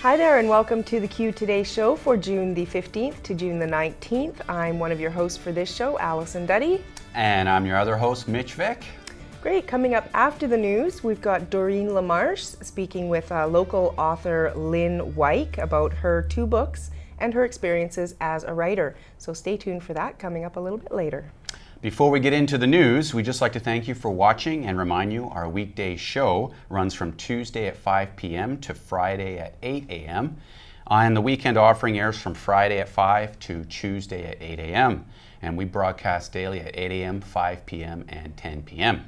Hi there and welcome to the Q Today show for June the 15th to June the 19th. I'm one of your hosts for this show, Allison Duddy. And I'm your other host, Mitch Vick. Great. Coming up after the news, we've got Doreen Lamarche speaking with local author Lynn Wyke about her two books and her experiences as a writer. So stay tuned for that coming up a little bit later. Before we get into the news, we'd just like to thank you for watching and remind you our weekday show runs from Tuesday at 5 p.m. to Friday at 8 a.m. And the weekend offering airs from Friday at 5 to Tuesday at 8 a.m. And we broadcast daily at 8 a.m., 5 p.m., and 10 p.m.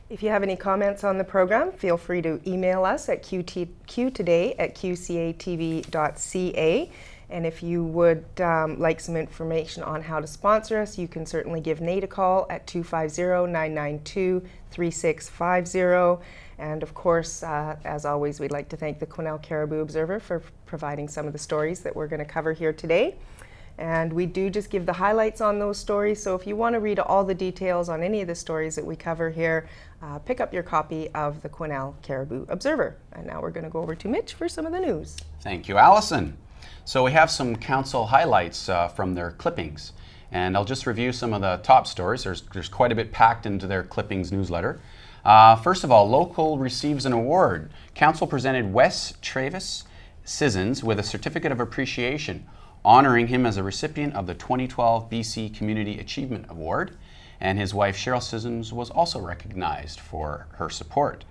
If you have any comments on the program, feel free to email us at qtoday@qcatv.ca. And if you would like some information on how to sponsor us, you can certainly give Nate a call at 250-992-3650. And of course, as always, we'd like to thank the Quesnel Caribou Observer for providing some of the stories that we're going to cover here today. And we do just give the highlights on those stories, so if you want to read all the details on any of the stories that we cover here, pick up your copy of the Quesnel Caribou Observer. And now we're going to go over to Mitch for some of the news. Thank you, Allison. So we have some council highlights from their clippings, and I'll just review some of the top stories. There's quite a bit packed into their clippings newsletter. First of all, local receives an award. Council presented Wes Travis Sissons with a certificate of appreciation, honoring him as a recipient of the 2012 BC Community Achievement Award, and his wife Cheryl Sissons was also recognized for her support.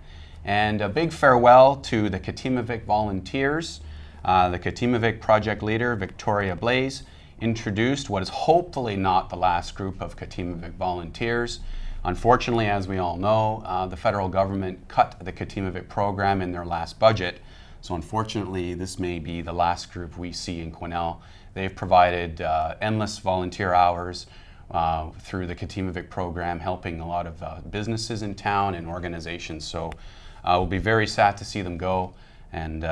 And a big farewell to the Katimavik volunteers. The Katimavik project leader, Victoria Blaze, introduced what is hopefully not the last group of Katimavik volunteers. Unfortunately, as we all know, the federal government cut the Katimavik program in their last budget. So unfortunately, this may be the last group we see in Quesnel. They've provided endless volunteer hours through the Katimavik program, helping a lot of businesses in town and organizations. So we'll be very sad to see them go, and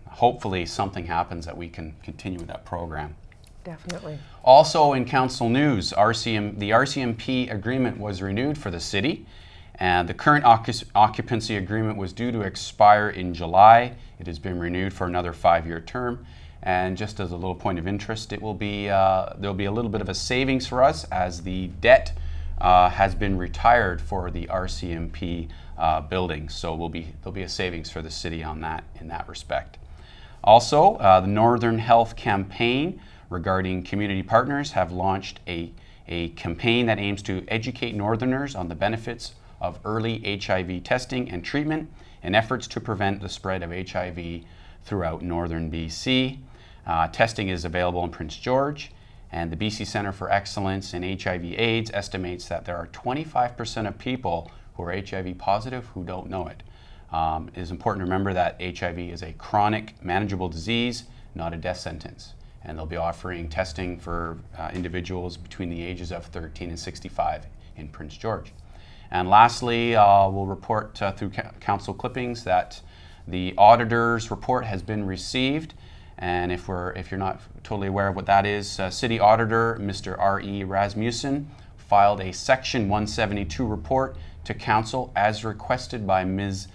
hopefully something happens that we can continue with that program. Definitely. Also in council news, the RCMP agreement was renewed for the city, and the current occupancy agreement was due to expire in July. It has been renewed for another 5-year term, and just as a little point of interest, it will be there'll be a little bit of a savings for us as the debt has been retired for the RCMP building. So there'll be a savings for the city on that in that respect. Also, the Northern Health Campaign regarding community partners have launched a campaign that aims to educate Northerners on the benefits of early HIV testing and treatment and efforts to prevent the spread of HIV throughout Northern BC. Testing is available in Prince George, and the BC Centre for Excellence in HIV/AIDS estimates that there are 25% of people who are HIV positive who don't know it. It is important to remember that HIV is a chronic, manageable disease, not a death sentence. And they'll be offering testing for individuals between the ages of 13 and 65 in Prince George. And lastly, we'll report through council clippings that the auditor's report has been received. And if you're not totally aware of what that is, City Auditor Mr. R.E. Rasmussen filed a Section 172 report to council as requested by Ms.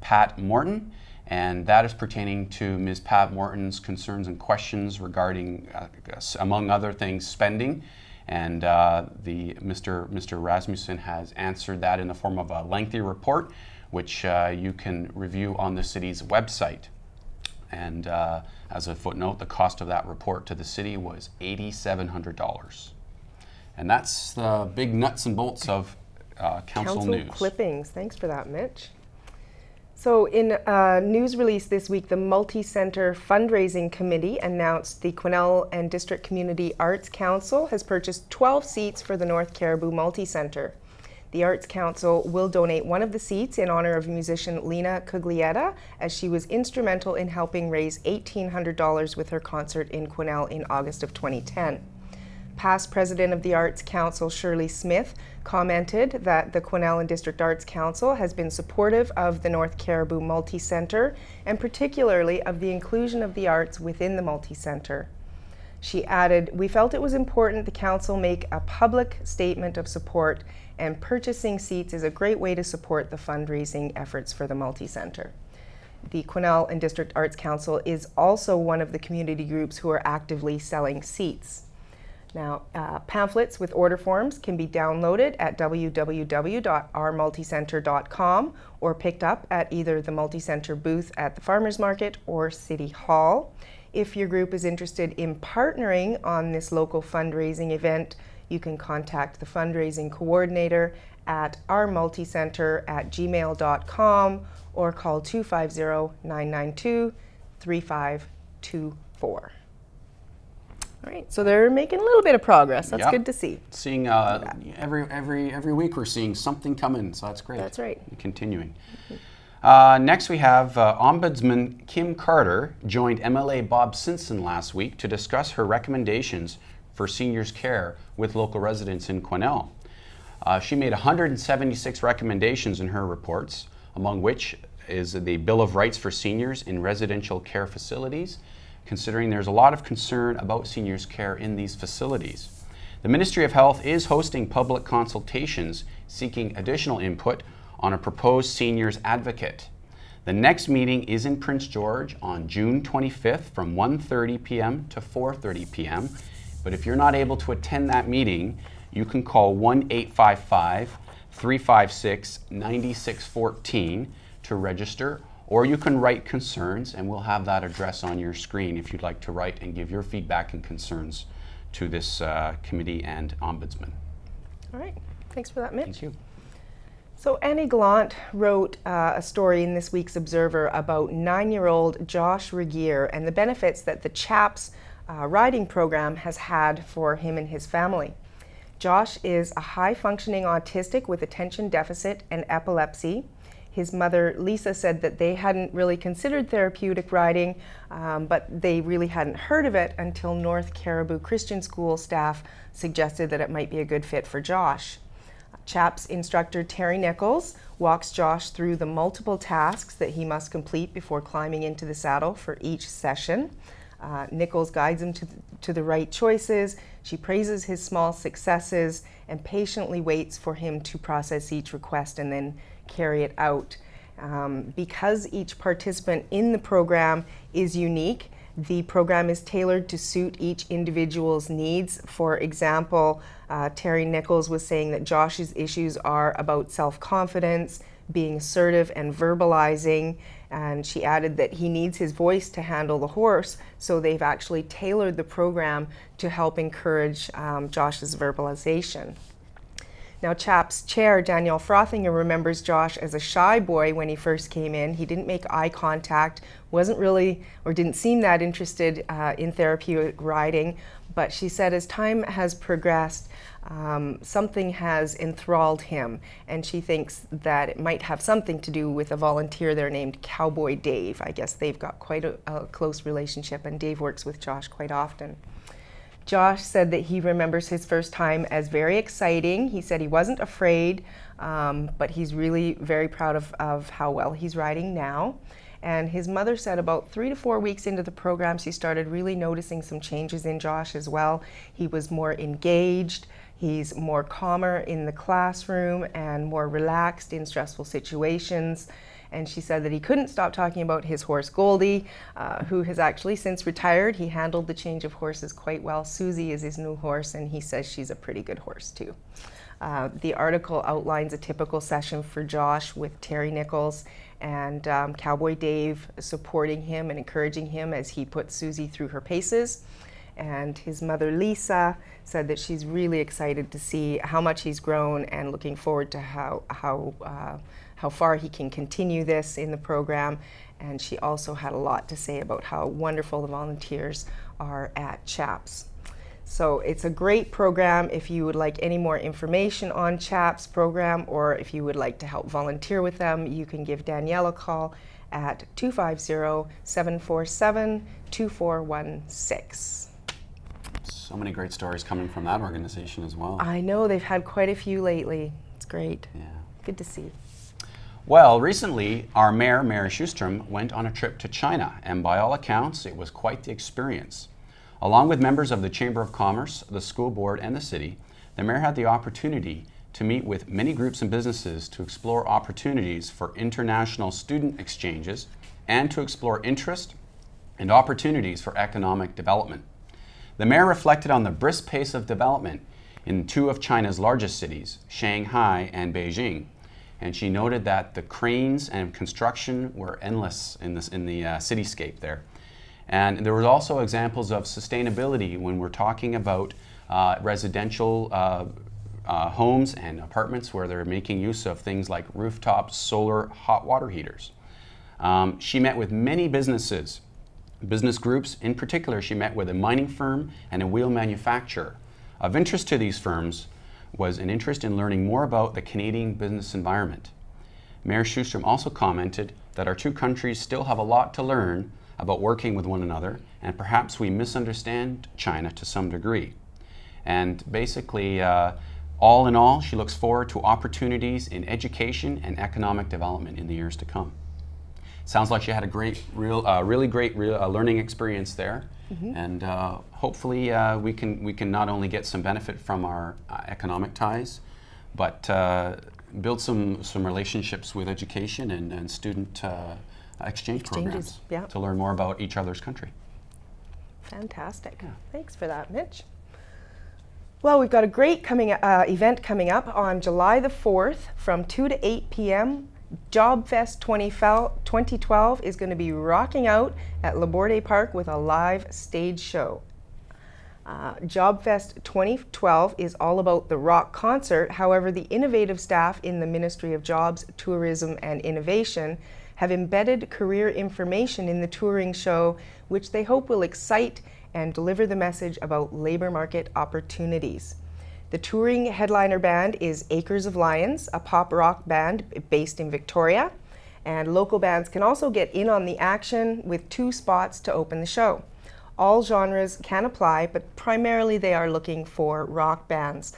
Pat Morton, and that is pertaining to Ms. Pat Morton's concerns and questions regarding, among other things, spending. And Mr. Rasmussen has answered that in the form of a lengthy report, which you can review on the city's website. And as a footnote, the cost of that report to the city was $8,700. And that's the big nuts and bolts of council news. Clippings. Thanks for that, Mitch. So in a news release this week, the Multi-Centre Fundraising Committee announced the Quesnel and District Community Arts Council has purchased 12 seats for the North Caribou Multi-Centre. The Arts Council will donate one of the seats in honor of musician Lena Cuglietta, as she was instrumental in helping raise $1,800 with her concert in Quesnel in August of 2010. Past President of the Arts Council, Shirley Smith, commented that the Quesnel and District Arts Council has been supportive of the North Caribou Multi-Centre and particularly of the inclusion of the arts within the Multi-Centre. She added, "We felt it was important the Council make a public statement of support, and purchasing seats is a great way to support the fundraising efforts for the Multi-Centre." the Quesnel and District Arts Council is also one of the community groups who are actively selling seats. Now, pamphlets with order forms can be downloaded at www.ourmulticenter.com or picked up at either the Multicenter booth at the Farmers Market or City Hall. If your group is interested in partnering on this local fundraising event, you can contact the fundraising coordinator at ourmulticenter@gmail.com or call 250-992-3524. All right, so they're making a little bit of progress. That's good to see. Seeing every week we're seeing something come in, so that's great. That's right. Continuing. Next we have Ombudsman Kim Carter joined MLA Bob Simpson last week to discuss her recommendations for seniors' care with local residents in Quesnel. She made 176 recommendations in her reports, among which is the Bill of Rights for seniors in residential care facilities, considering there's a lot of concern about seniors' care in these facilities. The Ministry of Health is hosting public consultations seeking additional input on a proposed seniors advocate. The next meeting is in Prince George on June 25th from 1:30 p.m. to 4:30 p.m. But if you're not able to attend that meeting, you can call 1-855-356-9614 to register, or you can write concerns, and we'll have that address on your screen if you'd like to write and give your feedback and concerns to this committee and ombudsman. All right, thanks for that, Mitch. Thank you. So Annie Gallant wrote a story in this week's Observer about 9-year-old Josh Regier and the benefits that the CHAPS riding program has had for him and his family. Josh is a high-functioning autistic with attention deficit and epilepsy. His mother, Lisa, said that they hadn't really considered therapeutic riding, but they really hadn't heard of it until North Caribou Christian School staff suggested that it might be a good fit for Josh. CHAPS instructor Terry Nichols walks Josh through the multiple tasks that he must complete before climbing into the saddle for each session. Nichols guides him to the right choices. She praises his small successes and patiently waits for him to process each request and then carry it out. Because each participant in the program is unique, the program is tailored to suit each individual's needs. For example, Terry Nichols was saying that Josh's issues are about self-confidence, being assertive and verbalizing, and she added that he needs his voice to handle the horse, so they've actually tailored the program to help encourage Josh's verbalization. Now, CHAPS chair Danielle Frothinger remembers Josh as a shy boy when he first came in. He didn't make eye contact, wasn't really, or didn't seem that interested in therapeutic riding, but she said as time has progressed, something has enthralled him, and she thinks that it might have something to do with a volunteer there named Cowboy Dave. I guess they've got quite a close relationship, and Dave works with Josh quite often. Josh said that he remembers his first time as very exciting. He said he wasn't afraid, but he's really very proud of how well he's riding now. And his mother said about 3 to 4 weeks into the program, she started really noticing some changes in Josh as well. He was more engaged, he's more calmer in the classroom and more relaxed in stressful situations. And she said that he couldn't stop talking about his horse Goldie, who has actually since retired. He handled the change of horses quite well. Susie is his new horse, and he says she's a pretty good horse too. The article outlines a typical session for Josh with Terry Nichols and Cowboy Dave supporting him and encouraging him as he puts Susie through her paces. And his mother Lisa said that she's really excited to see how much he's grown and looking forward to how far he can continue this in the program. And she also had a lot to say about how wonderful the volunteers are at CHAPS. So it's a great program. If you would like any more information on CHAPS program, or if you would like to help volunteer with them, you can give Danielle a call at 250-747-2416. So many great stories coming from that organization as well. I know, they've had quite a few lately. It's great. Yeah. Good to see. Well, recently our mayor, Mayor Schustrom, went on a trip to China, and by all accounts, it was quite the experience. Along with members of the Chamber of Commerce, the school board, and the city, the mayor had the opportunity to meet with many groups and businesses to explore opportunities for international student exchanges and to explore interest and opportunities for economic development. The mayor reflected on the brisk pace of development in two of China's largest cities, Shanghai and Beijing. And she noted that the cranes and construction were endless in the cityscape there. And there were also examples of sustainability when we're talking about residential homes and apartments where they're making use of things like rooftop solar hot water heaters. She met with many business groups. In particular, she met with a mining firm and a wheel manufacturer. Of interest to these firms was an interest in learning more about the Canadian business environment. Mayor Sjostrom also commented that our two countries still have a lot to learn about working with one another, and perhaps we misunderstand China to some degree. And basically, all in all, she looks forward to opportunities in education and economic development in the years to come. Sounds like she had a really great learning experience there. Mm-hmm. And hopefully we can not only get some benefit from our economic ties, but build some relationships with education and student exchange programs to learn more about each other's country. Fantastic. Yeah. Thanks for that, Mitch. Well, we've got a great event coming up on July the 4th from 2 to 8 p.m. JobFest 2012 is going to be rocking out at Laborde Park with a live stage show. JobFest 2012 is all about the rock concert. However, the innovative staff in the Ministry of Jobs, Tourism and Innovation have embedded career information in the touring show, which they hope will excite and deliver the message about labor market opportunities. The touring headliner band is Acres of Lions, a pop rock band based in Victoria, and local bands can also get in on the action with 2 spots to open the show. All genres can apply, but primarily they are looking for rock bands.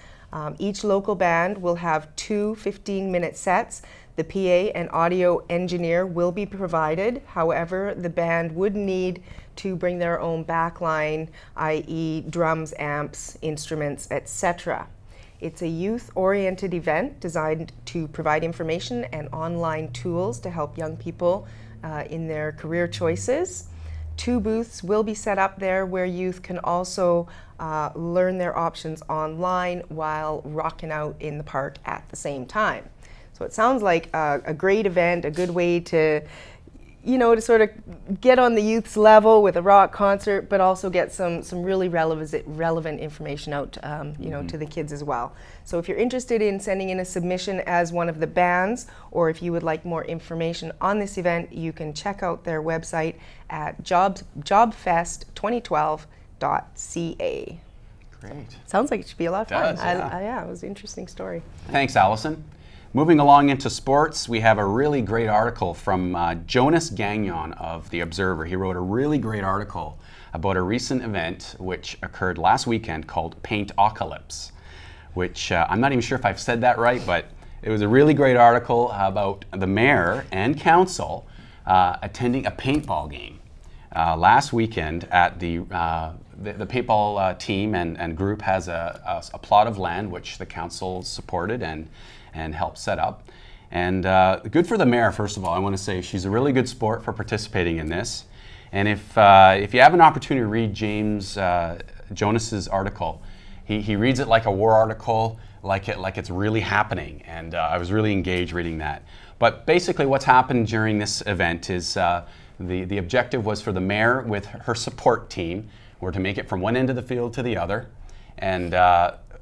Each local band will have 2 15-minute sets. The PA and audio engineer will be provided. However, the band would need to bring their own backline, i.e. drums, amps, instruments, etc. It's a youth-oriented event designed to provide information and online tools to help young people in their career choices. 2 booths will be set up there where youth can also learn their options online while rocking out in the park at the same time. So it sounds like a great event, a good way to, to sort of get on the youth's level with a rock concert, but also get some really relevant information out, to the kids as well. So if you're interested in sending in a submission as one of the bands, or if you would like more information on this event, you can check out their website at jobfest2012.ca. Great. Sounds like it should be a lot of fun. Yeah, it was an interesting story. Thanks, Allison. Moving along into sports, we have a really great article from Jonas Gagnon of The Observer. He wrote a really great article about a recent event which occurred last weekend called Paint-ocalypse, which I'm not even sure if I've said that right, but it was a really great article about the mayor and council attending a paintball game last weekend at the paintball team and group has a plot of land which the council supported and helped set up. And good for the mayor, first of all. I want to say she's a really good sport for participating in this. And if you have an opportunity to read Jonas's article, he reads it like a war article, like it's really happening. And I was really engaged reading that. But basically what's happened during this event is the objective was for the mayor with her support team were to make it from one end of the field to the other. And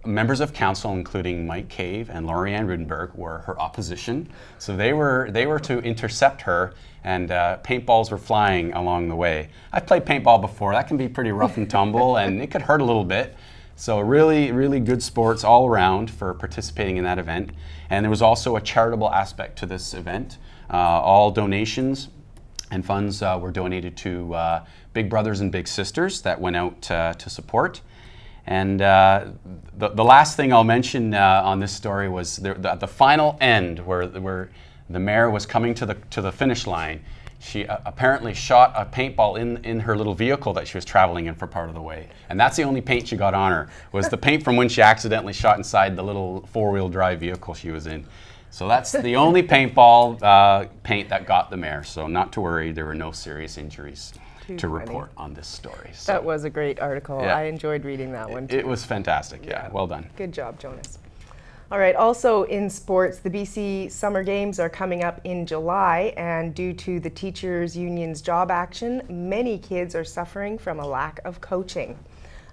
members of council, including Mike Cave and Lori-Ann Rudenberg, were her opposition. So they were to intercept her, and paintballs were flying along the way. I've played paintball before. That can be pretty rough and tumble, and it could hurt a little bit. So really, really good sports all around for participating in that event. And there was also a charitable aspect to this event. All donations and funds were donated to Big Brothers and Big Sisters that went out to support. And the last thing I'll mention on this story was at the final end, where the mayor was coming to the finish line. She apparently shot a paintball in her little vehicle that she was traveling in for part of the way, and that's the only paint she got on her, was the paint from when she accidentally shot inside the little 4-wheel drive vehicle she was in. So that's the only paintball paint that got the mayor. So not to worry, there were no serious injuries to report on this story. So that was a great article. Yeah. I enjoyed reading that one too. It was fantastic. Yeah, well done. Good job, Jonas. All right, also in sports, the BC Summer Games are coming up in July, and due to the teachers' union's job action, many kids are suffering from a lack of coaching.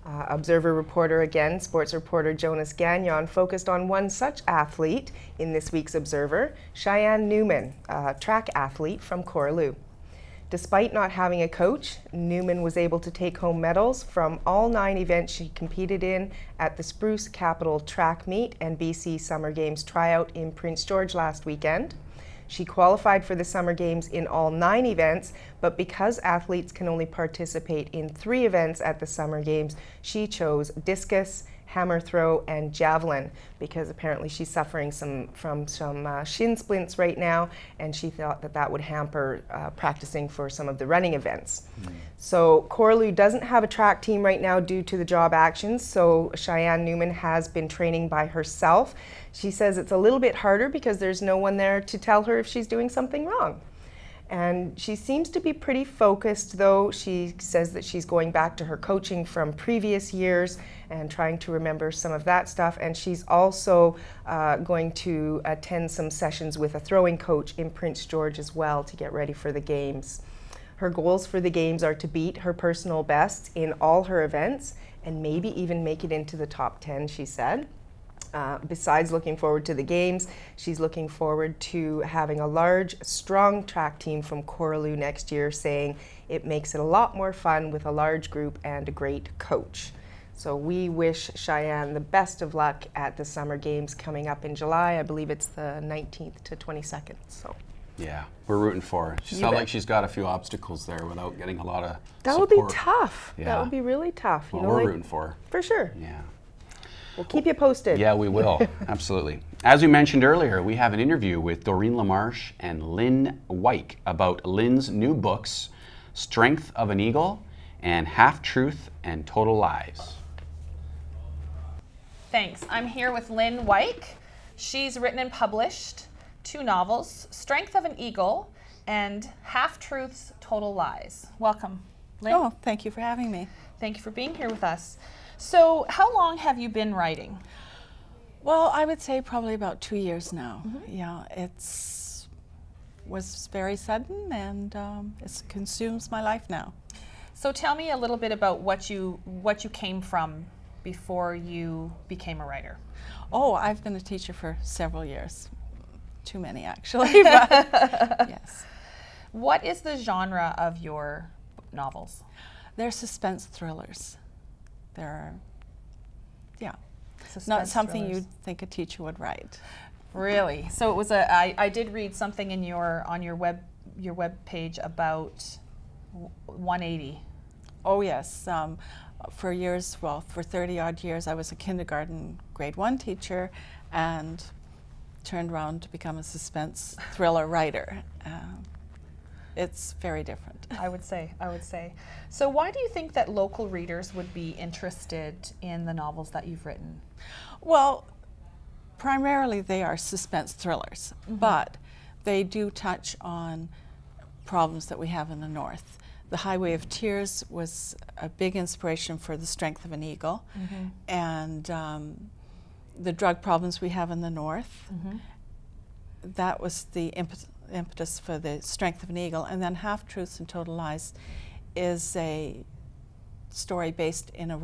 Observer reporter again, sports reporter Jonas Gagnon, focused on one such athlete in this week's Observer, Cheyenne Newman, a track athlete from Coraloo. Despite not having a coach, Newman was able to take home medals from all 9 events she competed in at the Spruce Capital Track Meet and BC Summer Games tryout in Prince George last weekend. She qualified for the Summer Games in all 9 events, but because athletes can only participate in 3 events at the Summer Games, she chose discus, hammer throw, and javelin, because apparently she's suffering from some shin splints right now, and she thought that that would hamper practicing for some of the running events. So Coraloo doesn't have a track team right now due to the job actions, so Cheyenne Newman has been training by herself. She says it's a little bit harder because there's no one there to tell her if she's doing something wrong. And she seems to be pretty focused, though. She says that she's going back to her coaching from previous years and trying to remember some of that stuff. And she's also going to attend some sessions with a throwing coach in Prince George as well to get ready for the games. Her goals for the games are to beat her personal bests in all her events and maybe even make it into the top 10, she said. Besides looking forward to the games, she's looking forward to having a large, strong track team from Coraloo next year, saying it makes it a lot more fun with a large group and a great coach. So we wish Cheyenne the best of luck at the Summer Games coming up in July. I believe it's the 19th to 22nd. So yeah, we're rooting for her. She sounds like she's got a few obstacles there without getting a lot of that support. would be tough. Yeah. That would be really tough. Well, we're rooting for her. For sure. Yeah. We'll keep you posted. Yeah, we will. Absolutely. As we mentioned earlier, we have an interview with Doreen LaMarche and Lynn Wyke about Lynn's new books, Strength of an Eagle and Half Truth and Total Lies. Thanks. I'm here with Lynn Wyke. She's written and published 2 novels, Strength of an Eagle and Half Truths, Total Lies. Welcome, Lynn. Oh, thank you for having me. Thank you for being here with us. So how long have you been writing? Well, I would say probably about 2 years now. Yeah, was very sudden, and it consumes my life now. So tell me a little bit about what you came from before you became a writer. Oh, I've been a teacher for several years. Too many, actually. But yes. What is the genre of your novels? They're suspense thrillers. They're, yeah, Suspense not something thrillers. you'd think a teacher would write. Really? So it was I did read something in on your web page about 180. Oh yes, for years, well, for 30-odd years, I was a kindergarten grade 1 teacher, and turned around to become a suspense thriller writer. It's very different. I would say. So why do you think that local readers would be interested in the novels that you've written? Well, primarily they are suspense thrillers, but they do touch on problems that we have in the North. The Highway of Tears was a big inspiration for The Strength of an Eagle, and the drug problems we have in the North. That was the impetus for The Strength of an Eagle. And then Half Truths and Total Lies is a story based in a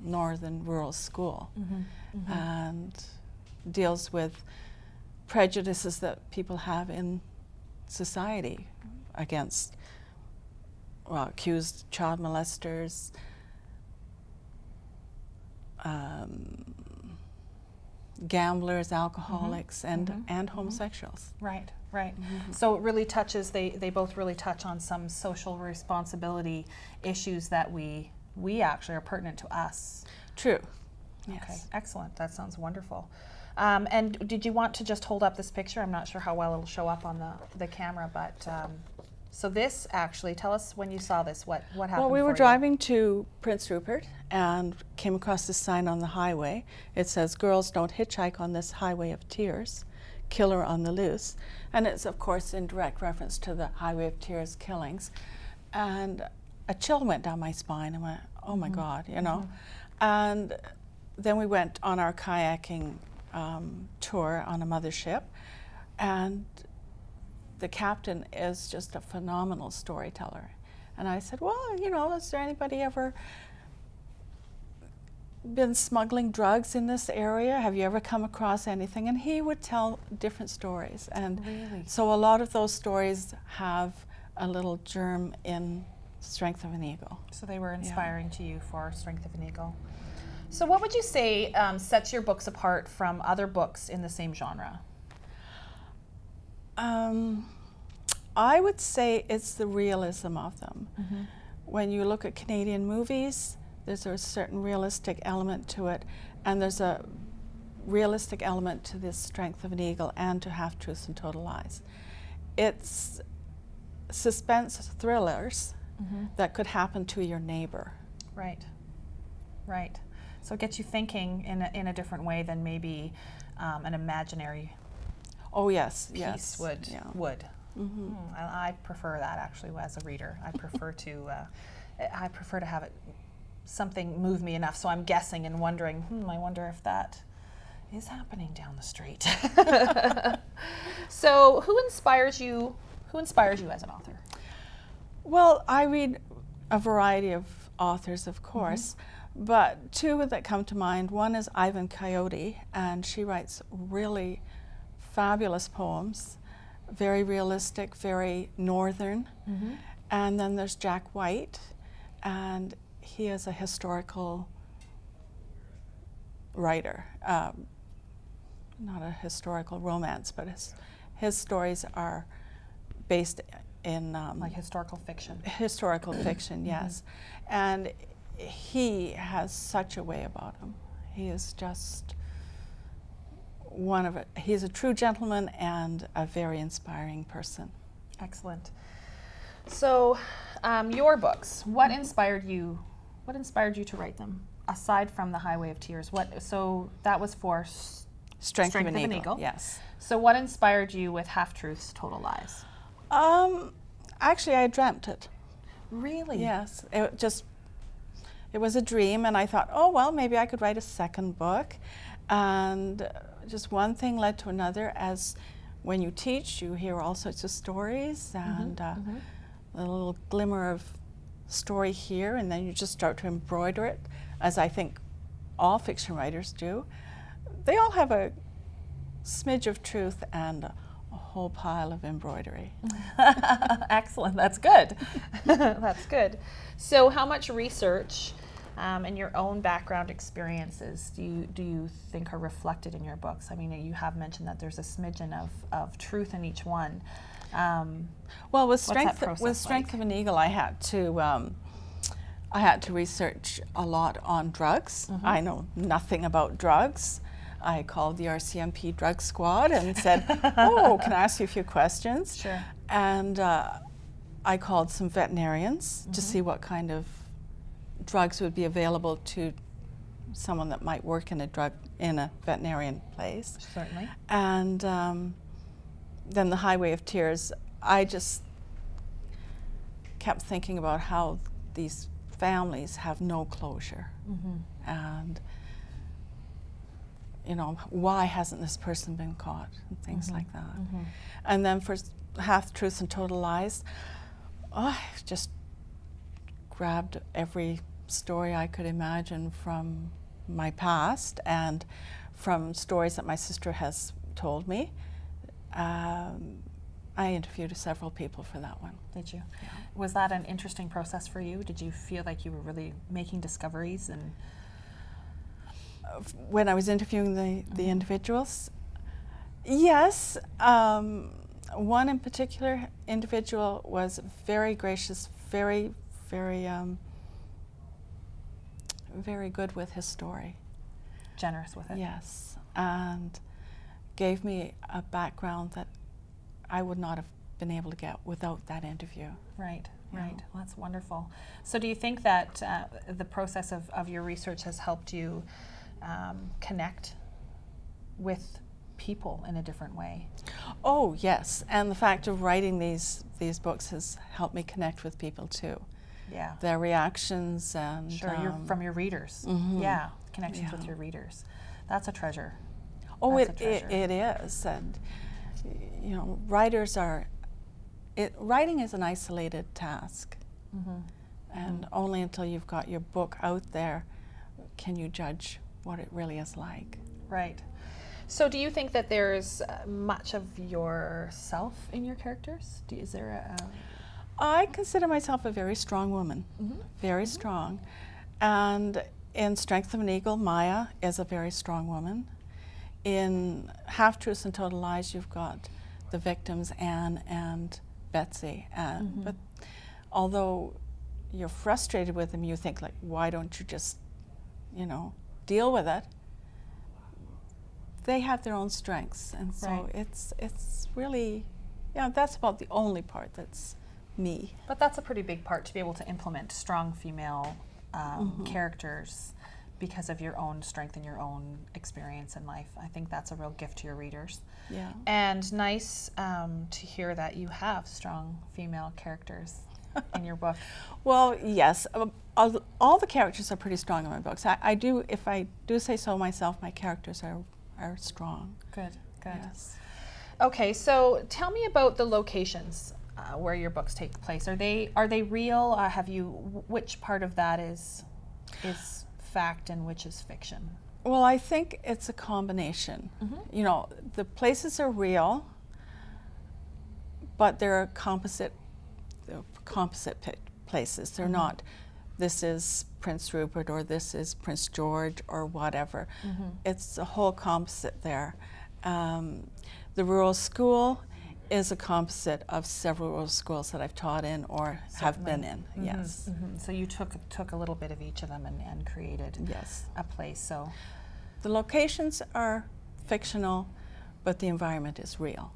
northern rural school, and deals with prejudices that people have in society against, well, accused child molesters, gamblers, alcoholics, and homosexuals. Right. So it really touches, they both really touch on some social responsibility issues that we actually are pertinent to us. True. Okay, Yes. excellent. That sounds wonderful. And did you want to just hold up this picture? I'm not sure how well it'll show up on the camera, but so this actually, tell us when you saw this, what happened. Well, we for were you? driving to Prince Rupert and came across this sign on the highway. It says, "Girls don't hitchhike on this highway of tears. killer on the loose. And it's, of course, in direct reference to the Highway of Tears killings. And a chill went down my spine. I went, oh my God, you know. And then we went on our kayaking tour on a mothership. And the captain is just a phenomenal storyteller. And I said, well, you know, has there anybody ever been smuggling drugs in this area? Have you ever come across anything? And he would tell different stories. And Really? so a lot of those stories have a little germ in Strength of an Eagle. So they were inspiring to you for Strength of an Eagle. So what would you say sets your books apart from other books in the same genre? I would say it's the realism of them. When you look at Canadian movies, there's a certain realistic element to it, and there's a realistic element to this Strength of an Eagle and to Half Truths and Total Lies. It's suspense thrillers that could happen to your neighbor. Right, right. So it gets you thinking in a different way than maybe an imaginary Oh yes, piece yes. would. Yeah. I prefer that actually as a reader. I prefer to have it something move me enough. So I'm guessing and wondering. I wonder if that is happening down the street. So who inspires you? Who inspires you as an author? Well, I read a variety of authors, of course, but two that come to mind. One is Ivan Coyote, and she writes really fabulous poems, very realistic, very northern. And then there's Jack White, and he is a historical writer, not a historical romance, but his stories are based in Like historical fiction. historical fiction, yes. And he has such a way about him. He is just he's a true gentleman and a very inspiring person. Excellent. So, your books. What inspired you? What inspired you to write them? Aside from the Highway of Tears, so that was for Strength of an Eagle. Yes. So, what inspired you with Half Truths, Total Lies? Actually, I dreamt it. Really? Yes. It was a dream, and I thought, oh well, maybe I could write a second book, and just one thing led to another. As when you teach, you hear all sorts of stories, and a little glimmer of story here, and then you just start to embroider it, as I think all fiction writers do. They all have a smidge of truth and a whole pile of embroidery. Excellent. That's good. That's good. So, how much research and your own background experiences do you think are reflected in your books? I mean, you have mentioned that there's a smidgen of truth in each one. Well, with Strength of an Eagle, I had to research a lot on drugs. I know nothing about drugs. I called the RCMP drug squad and said, oh, can I ask you a few questions? Sure. And I called some veterinarians to see what kind of drugs would be available to someone that might work in a veterinarian place. Certainly. And then the Highway of Tears, I just kept thinking about how these families have no closure. And you know, why hasn't this person been caught, and things like that. And then for Half Truths and Total Lies, I just grabbed every story I could imagine from my past and from stories that my sister has told me. I interviewed several people for that one. Did you? Yeah. Was that an interesting process for you? Did you feel like you were really making discoveries? And when I was interviewing the individuals, yes. One in particular individual was very gracious, very, very, very good with his story. Generous with it. Yes, and gave me a background that I would not have been able to get without that interview. Right, right. Well, that's wonderful. So do you think that the process of your research has helped you connect with people in a different way. Oh, yes. And the fact of writing these books has helped me connect with people too. Yeah. Their reactions and Sure, you're from your readers. Yeah, connections with your readers. That's a treasure. Oh, That's a treasure. it is. And you know, writing is an isolated task. And only until you've got your book out there can you judge what it really is like. Right. So do you think that there's much of yourself in your characters? Is there a... I consider myself a very strong woman, very strong. And in Strength of an Eagle, Maya is a very strong woman. In Half Truths and Total Lies, you've got the victims, Anne and Betsy. And, but although you're frustrated with them, you think, like, why don't you just, you know, deal with it? They have their own strengths, and so it's really, yeah, that's about the only part that's me. But that's a pretty big part, to be able to implement strong female characters because of your own strength and your own experience in life. I think that's a real gift to your readers. Yeah. And nice to hear that you have strong female characters in your book. Well, yes. All the characters are pretty strong in my books. I do, if I do say so myself, my characters are strong. Good, good. Yes. Okay, so tell me about the locations where your books take place. Are they real? Which part of that is fact and which is fiction? Well, I think it's a combination. You know, the places are real, but they're composite places. They're not, this is Prince Rupert or this is Prince George or whatever. It's a whole composite there. The rural school is a composite of several rural schools that I've taught in or have been in. Yes. So you took a little bit of each of them and created a place. So the locations are fictional, but the environment is real.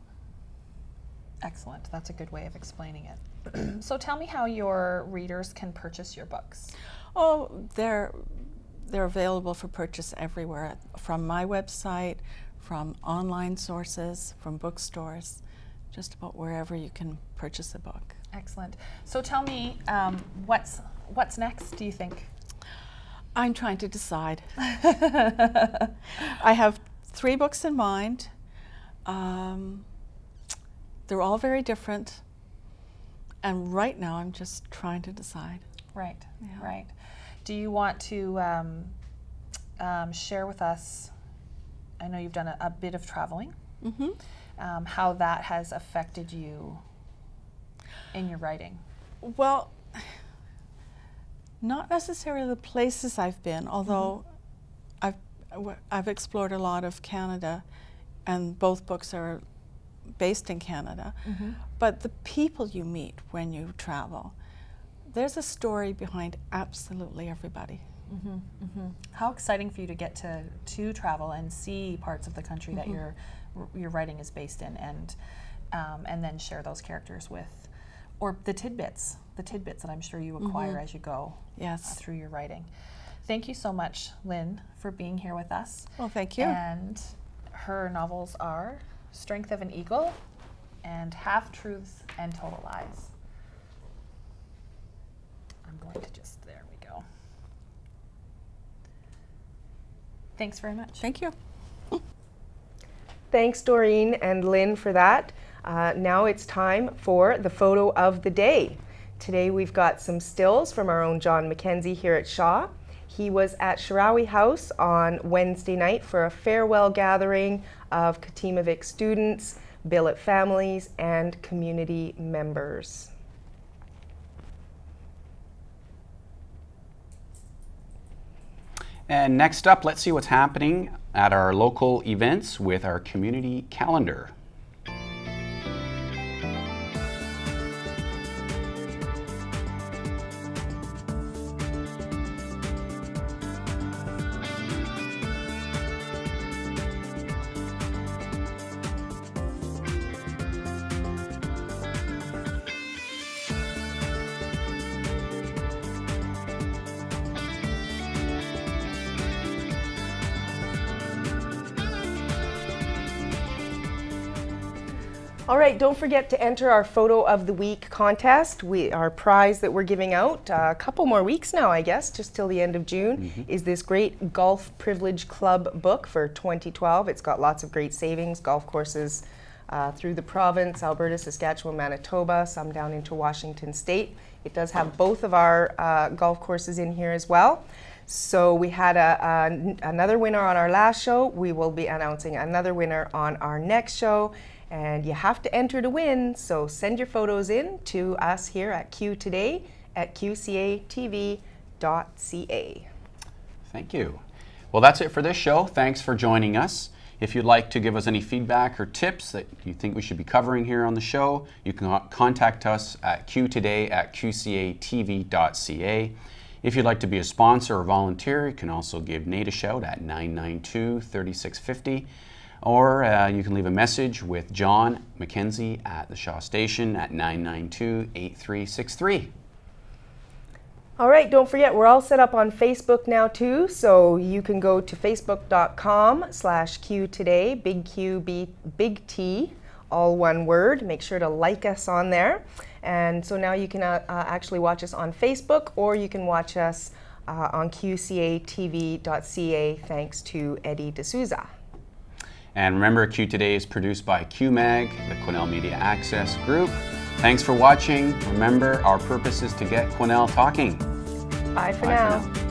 Excellent. That's a good way of explaining it. So tell me how your readers can purchase your books. Oh, they're available for purchase everywhere, from my website, from online sources, from bookstores, just about wherever you can purchase a book. Excellent. So tell me, what's next, do you think? I'm trying to decide. I have 3 books in mind. They're all very different. And right now I'm just trying to decide. Right, Yeah. right. Do you want to share with us, I know you've done a bit of traveling, how that has affected you in your writing? Well, not necessarily the places I've been, although I've explored a lot of Canada, and both books are based in Canada. But the people you meet when you travel, there's a story behind absolutely everybody. How exciting for you to get to travel and see parts of the country that your writing is based in, and then share those characters with, or the tidbits that I'm sure you acquire as you go through your writing. Thank you so much, Lynn, for being here with us. Well, thank you. And her novels are Strength of an Eagle and Half Truths and Total Lies. I'm going to just, there we go. Thanks very much. Thank you. Thanks, Doreen and Lynn, for that. Now it's time for the photo of the day. Today we've got some stills from our own John Mackenzie here at Shaw. He was at Shirawi House on Wednesday night for a farewell gathering of Katimavik students, billet families, and community members. And next up, let's see what's happening at our local events with our community calendar. All right, don't forget to enter our Photo of the Week contest. Our prize that we're giving out, a couple more weeks now, I guess, just till the end of June, is this great Golf Privilege Club book for 2012. It's got lots of great savings, golf courses through the province, Alberta, Saskatchewan, Manitoba, some down into Washington State. It does have both of our golf courses in here as well. So we had another winner on our last show. We will be announcing another winner on our next show. And you have to enter to win, so send your photos in to us here at Q Today at qcatv.ca. Thank you. Well, that's it for this show. Thanks for joining us. If you'd like to give us any feedback or tips that you think we should be covering here on the show, you can contact us at qtoday@qcatv.ca. If you'd like to be a sponsor or volunteer, you can also give Nate a shout at 992-3650. Or you can leave a message with John McKenzie at the Shaw Station at 992-8363. All right, don't forget, we're all set up on Facebook now too, so you can go to facebook.com/QToday, big Q, big T, all one word. Make sure to like us on there. And so now you can actually watch us on Facebook, or you can watch us on qcatv.ca, thanks to Eddie D'Souza. And remember, Q Today is produced by QMag, the Quesnel Media Access Group. Thanks for watching. Remember, our purpose is to get Quesnel talking. Bye for now.